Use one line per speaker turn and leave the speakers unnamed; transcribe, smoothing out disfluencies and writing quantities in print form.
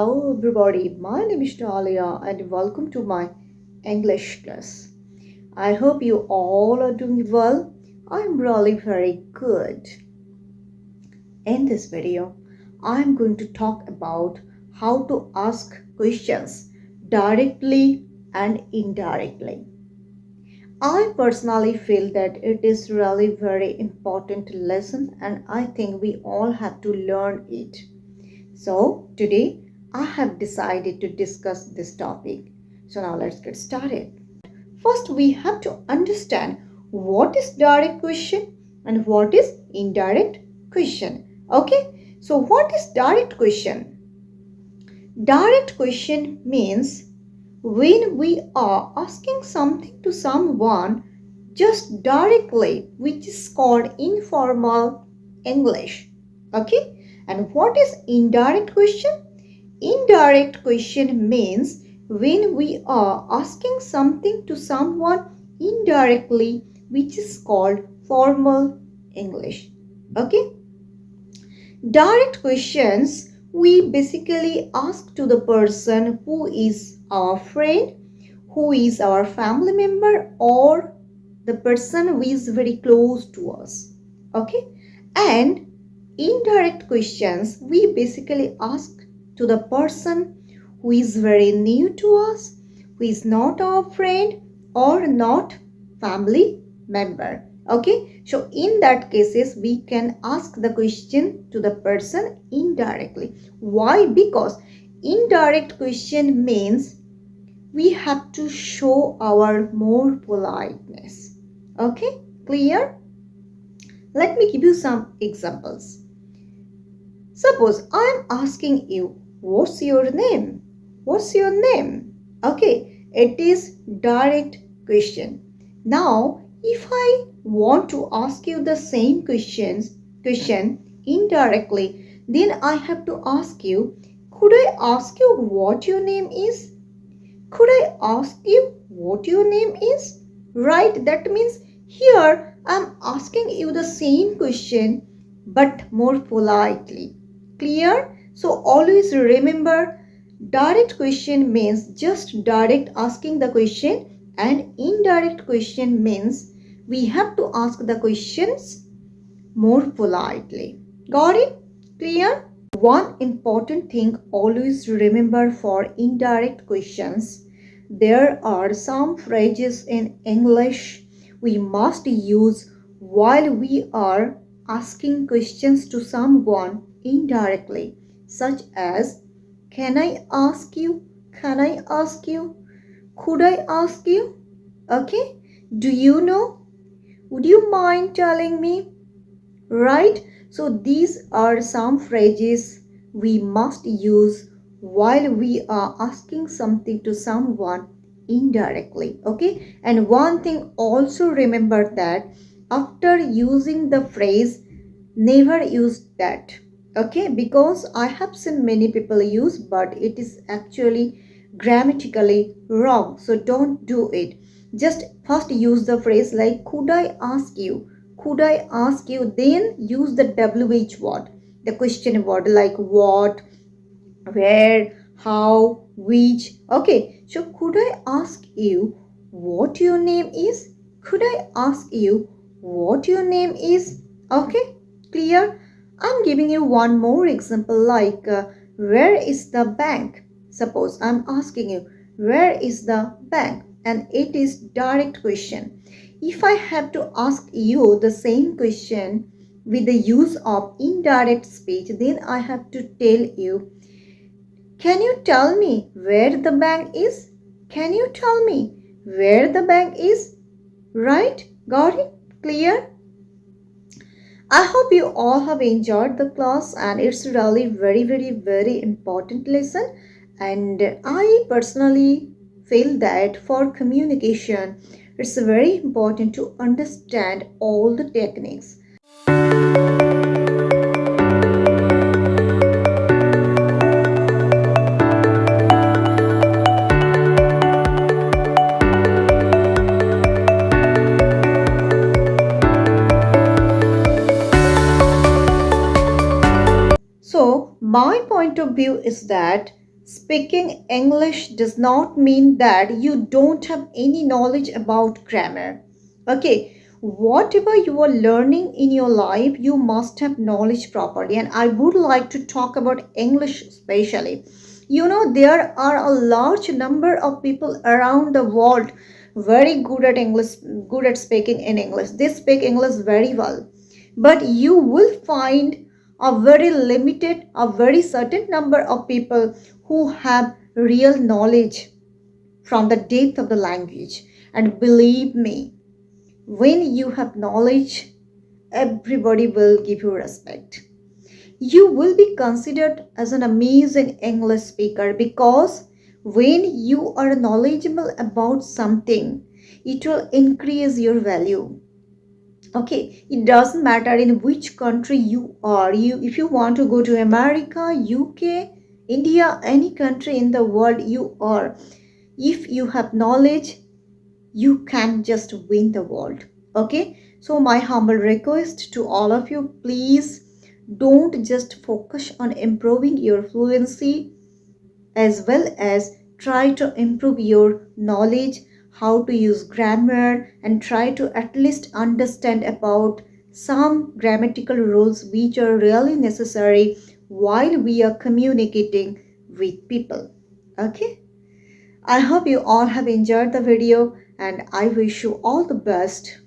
Hello everybody, my name is Talia and welcome to my English class. I hope you all are doing well. I'm really very good. In this video, I'm going to talk about how to ask questions directly and indirectly. I personally feel that it is really very important lesson and I think we all have to learn it. So today I have decided to discuss this topic. So now let's get started. First we have to understand what is direct question and what is indirect question. Okay, so what is direct question? Direct question means when we are asking something to someone just directly, which is called informal English. Okay, and what is indirect question? Indirect question means when we are asking something to someone indirectly, which is called formal English. Okay, direct questions we basically ask to the person who is our friend, who is our family member, or the person who is very close to us. Okay, and indirect questions we basically ask to the person who is very new to us, who is not our friend or not family member. Okay, so in that cases we can ask the question to the person indirectly. Why? Because indirect question means we have to show our more politeness. Okay, clear? Let me give you some examples. Suppose I am asking you, what's your name? What's your name? Okay, it is direct question. Now, if I want to ask you the same question indirectly, then I have to ask you, could I ask you what your name is? Could I ask you what your name is? Right, that means here I am asking you the same question but more politely. Clear? So always remember, direct question means just direct asking the question and indirect question means we have to ask the questions more politely. Got it? Clear? One important thing always remember for indirect questions, there are some phrases in English we must use while we are asking questions to someone indirectly, such as can I ask you? Can I ask you? Could I ask you? Okay? Do you know? Would you mind telling me? Right? So these are some phrases we must use while we are asking something to someone indirectly. Okay, and one thing also remember that after using the phrase, never use that. Okay, because I have seen many people use, but it is actually grammatically wrong, so don't do it. Just first use the phrase like could I ask you, could I ask you, then use the WH word, the question word like what, where, how, which. Okay, so could I ask you what your name is? Could I ask you what your name is? Okay, clear? I'm giving you one more example like where is the bank? Suppose I'm asking you where is the bank and it is direct question. If I have to ask you the same question with the use of indirect speech, then I have to tell you, can you tell me where the bank is? Can you tell me where the bank is? Right? Got it? Clear? I hope you all have enjoyed the class and it's really very important lesson, and I personally feel that for communication it's very important to understand all the techniques. So my point of view is that Speaking English does not mean that you don't have any knowledge about grammar. Okay, whatever you are learning in your life, you must have knowledge properly. And I would like to talk about English especially. You know, there are a large number of people around the world very good at English, good at speaking in English. They speak English very well. But you will find a very limited, a very certain number of people who have real knowledge from the depth of the language. And believe me, when you have knowledge, everybody will give you respect. You will be considered as an amazing English speaker because when you are knowledgeable about something, it will increase your value. Okay, it doesn't matter in which country you are. If you want to go to America, UK, India, any country in the world you are, if you have knowledge, you can just win the world. Okay, so my humble request to all of you, please don't just focus on improving your fluency, as well as try to improve your knowledge how to use grammar, and try to at least understand about some grammatical rules which are really necessary while we are communicating with people. Okay, I hope you all have enjoyed the video and I wish you all the best.